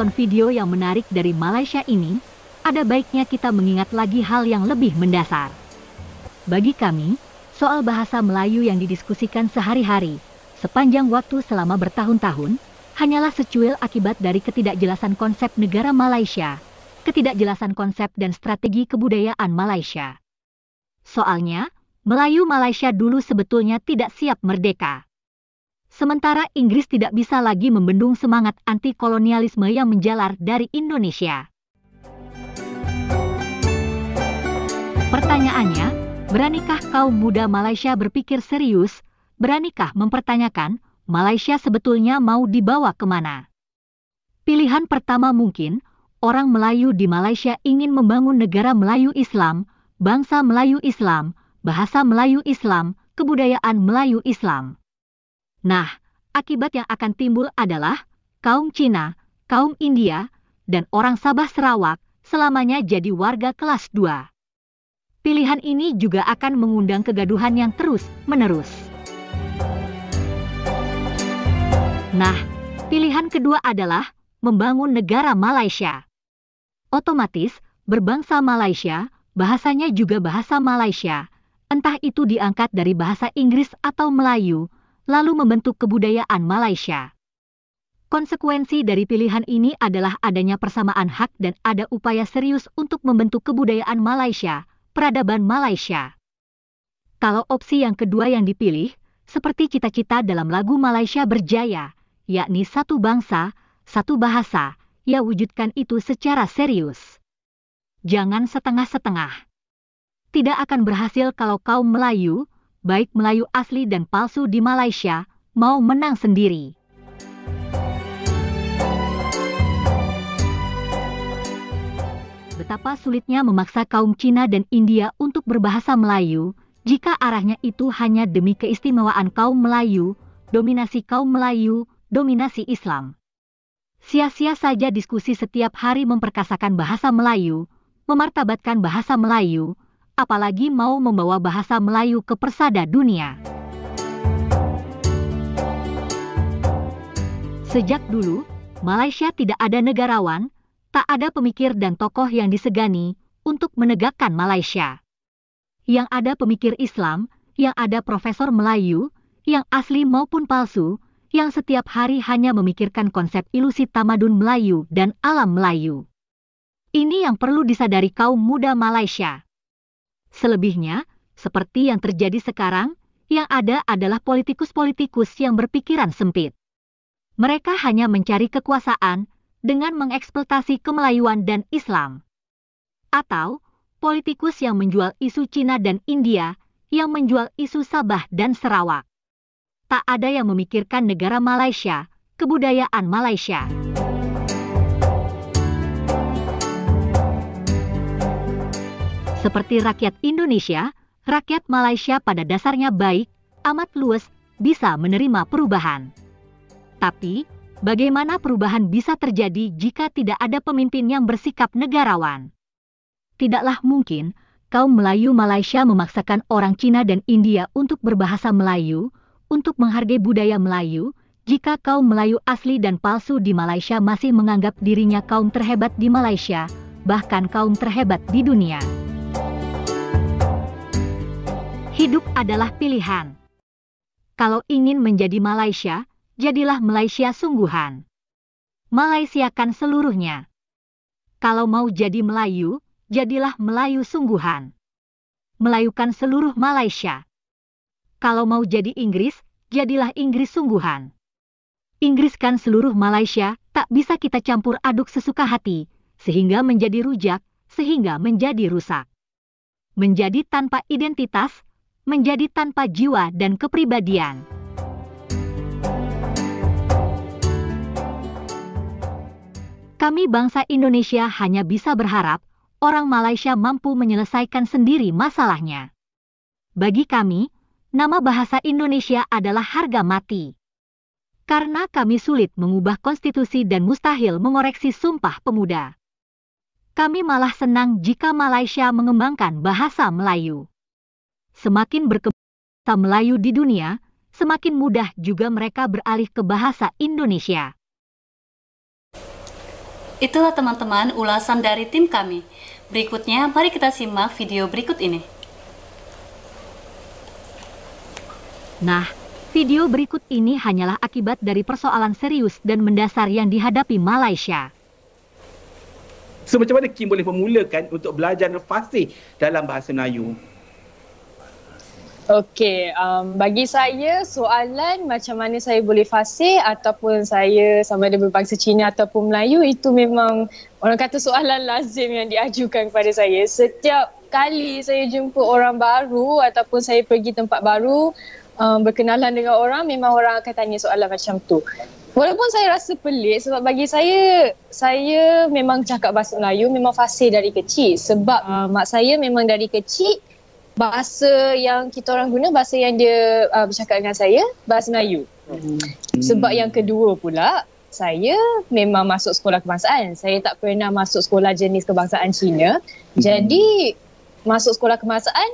menonton video yang menarik dari Malaysia ini, ada baiknya kita mengingat lagi hal yang lebih mendasar. Bagi kami, soal bahasa Melayu yang didiskusikan sehari-hari, sepanjang waktu selama bertahun-tahun, hanyalah secuil akibat dari ketidakjelasan konsep negara Malaysia, ketidakjelasan konsep dan strategi kebudayaan Malaysia. Soalnya, Melayu Malaysia dulu sebetulnya tidak siap merdeka. Sementara Inggris tidak bisa lagi membendung semangat anti-kolonialisme yang menjalar dari Indonesia. Pertanyaannya, beranikah kaum muda Malaysia berpikir serius? Beranikah mempertanyakan, Malaysia sebetulnya mau dibawa kemana? Pilihan pertama mungkin, orang Melayu di Malaysia ingin membangun negara Melayu Islam, bangsa Melayu Islam, bahasa Melayu Islam, kebudayaan Melayu Islam. Nah, akibat yang akan timbul adalah kaum Cina, kaum India, dan orang Sabah Sarawak selamanya jadi warga kelas 2. Pilihan ini juga akan mengundang kegaduhan yang terus-menerus. Nah, pilihan kedua adalah membangun negara Malaysia. Otomatis, berbangsa Malaysia, bahasanya juga bahasa Malaysia, entah itu diangkat dari bahasa Inggris atau Melayu, lalu membentuk kebudayaan Malaysia. Konsekuensi dari pilihan ini adalah adanya persamaan hak dan ada upaya serius untuk membentuk kebudayaan Malaysia, peradaban Malaysia. Kalau opsi yang kedua yang dipilih, seperti cita-cita dalam lagu Malaysia Berjaya, yakni satu bangsa, satu bahasa, ya wujudkan itu secara serius. Jangan setengah-setengah. Tidak akan berhasil kalau kaum Melayu, baik Melayu asli dan palsu di Malaysia, mau menang sendiri. Betapa sulitnya memaksa kaum Cina dan India untuk berbahasa Melayu, jika arahnya itu hanya demi keistimewaan kaum Melayu, dominasi kaum Melayu, dominasi Islam. Sia-sia saja diskusi setiap hari memperkasakan bahasa Melayu, memartabatkan bahasa Melayu, apalagi mau membawa bahasa Melayu ke persada dunia. Sejak dulu, Malaysia tidak ada negarawan, tak ada pemikir dan tokoh yang disegani untuk menegakkan Malaysia. Yang ada pemikir Islam, yang ada profesor Melayu, yang asli maupun palsu, yang setiap hari hanya memikirkan konsep ilusi tamadun Melayu dan alam Melayu. Ini yang perlu disadari kaum muda Malaysia. Selebihnya, seperti yang terjadi sekarang, yang ada adalah politikus-politikus yang berpikiran sempit. Mereka hanya mencari kekuasaan dengan mengeksploitasi kemelayuan dan Islam. Atau, politikus yang menjual isu Cina dan India, yang menjual isu Sabah dan Sarawak. Tak ada yang memikirkan negara Malaysia, kebudayaan Malaysia. Seperti rakyat Indonesia, rakyat Malaysia pada dasarnya baik, amat luas, bisa menerima perubahan. Tapi, bagaimana perubahan bisa terjadi jika tidak ada pemimpin yang bersikap negarawan? Tidaklah mungkin, kaum Melayu Malaysia memaksakan orang Cina dan India untuk berbahasa Melayu, untuk menghargai budaya Melayu, jika kaum Melayu asli dan palsu di Malaysia masih menganggap dirinya kaum terhebat di Malaysia, bahkan kaum terhebat di dunia. Hidup adalah pilihan. Kalau ingin menjadi Malaysia, jadilah Malaysia sungguhan. Malaysiakan seluruhnya. Kalau mau jadi Melayu, jadilah Melayu sungguhan. Melayukan seluruh Malaysia. Kalau mau jadi Inggris, jadilah Inggris sungguhan. Inggriskan seluruh Malaysia, tak bisa kita campur aduk sesuka hati, sehingga menjadi rujak, sehingga menjadi rusak. Menjadi tanpa identitas, menjadi tanpa jiwa dan kepribadian. Kami bangsa Indonesia hanya bisa berharap orang Malaysia mampu menyelesaikan sendiri masalahnya. Bagi kami, nama bahasa Indonesia adalah harga mati. Karena kami sulit mengubah konstitusi dan mustahil mengoreksi Sumpah Pemuda. Kami malah senang jika Malaysia mengembangkan bahasa Melayu. Semakin berkembang bahasa Melayu di dunia, semakin mudah juga mereka beralih ke bahasa Indonesia. Itulah teman-teman ulasan dari tim kami. Berikutnya, mari kita simak video berikut ini. Nah, video berikut ini hanyalah akibat dari persoalan serius dan mendasar yang dihadapi Malaysia. So macam mana Kim boleh memulakan untuk belajar fasih dalam bahasa Melayu? Okey, bagi saya soalan macam mana saya boleh fasih ataupun saya sama ada berbangsa Cina ataupun Melayu, itu memang orang kata soalan lazim yang diajukan kepada saya. Setiap kali saya jumpa orang baru ataupun saya pergi tempat baru, berkenalan dengan orang, memang orang akan tanya soalan macam tu. Walaupun saya rasa pelik sebab bagi saya memang cakap bahasa Melayu memang fasih dari kecil. Sebab mak saya memang dari kecil bahasa yang kita orang guna, bahasa yang dia bercakap dengan saya, bahasa Melayu. Sebab yang kedua pula, saya memang masuk sekolah kebangsaan. Saya tak pernah masuk sekolah jenis kebangsaan Cina. Jadi, masuk sekolah kebangsaan,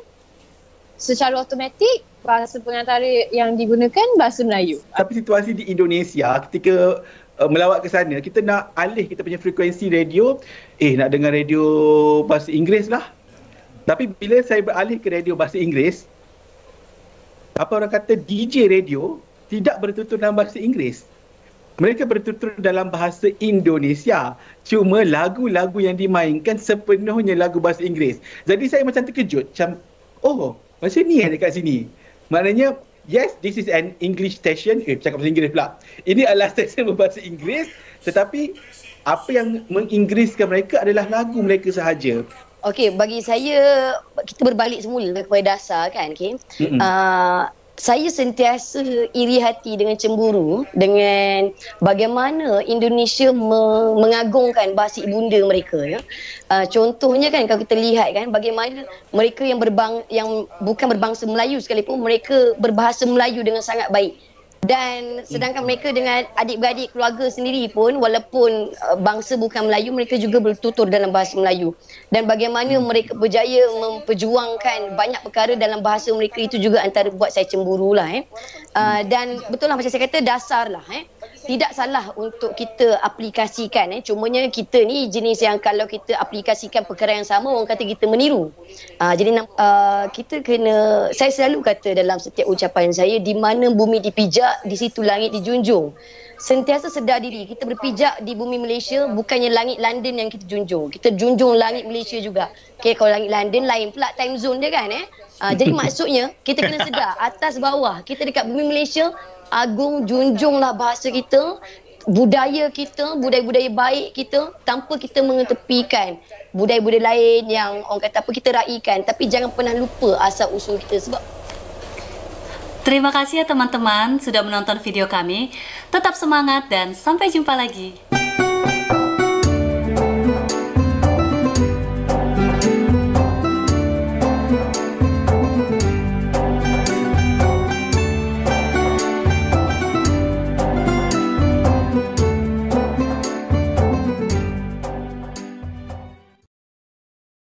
secara automatik, bahasa pengantara yang digunakan bahasa Melayu. Tapi situasi di Indonesia ketika melawat ke sana, kita nak alih kita punya frekuensi radio, nak dengar radio bahasa Inggeris lah. Tapi bila saya beralih ke radio bahasa Inggeris, apa orang kata DJ radio tidak bertutur dalam bahasa Inggeris. Mereka bertutur dalam bahasa Indonesia. Cuma lagu-lagu yang dimainkan sepenuhnya lagu bahasa Inggeris. Jadi saya macam terkejut. Macam, oh, macam ni dekat sini. Maknanya, yes, this is an English station. Cakap bahasa Inggeris pula. Ini adalah stesen berbahasa Inggeris. Tetapi, apa yang menginggeriskan mereka adalah lagu mereka sahaja. Okey, bagi saya, kita berbalik semula kepada dasar kan, okay? Saya sentiasa iri hati dengan cemburu dengan bagaimana Indonesia mengagungkan bahasa ibunda mereka. Ya. Contohnya kan kalau kita lihat kan bagaimana mereka yang bukan berbangsa Melayu sekalipun, mereka berbahasa Melayu dengan sangat baik. Dan sedangkan mereka dengan adik-beradik keluarga sendiri pun walaupun bangsa bukan Melayu, mereka juga bertutur dalam bahasa Melayu. Dan bagaimana mereka berjaya memperjuangkan banyak perkara dalam bahasa mereka, itu juga antara buat saya cemburu lah. Dan betul lah macam saya kata, dasar lah. Tidak salah untuk kita aplikasikan. Cumanya kita ni jenis yang kalau kita aplikasikan perkara yang sama, orang kata kita meniru. Jadi kita kena, saya selalu kata dalam setiap ucapan saya, di mana bumi dipijak, di situ langit dijunjung. Sentiasa sedar diri, kita berpijak di bumi Malaysia, bukannya langit London yang kita junjung. Kita junjung langit Malaysia juga. Okay, kalau langit London lain pula time zone dia kan. Jadi maksudnya kita kena sedar, atas bawah, kita dekat bumi Malaysia, agung junjunglah bahasa kita, budaya kita, budaya-budaya baik kita, tanpa kita mengetepikan budaya-budaya lain yang orang kata apa kita raikan. Tapi jangan pernah lupa asal usul kita. Sebab Terima kasih ya teman-teman sudah menonton video kami. Tetap semangat dan sampai jumpa lagi.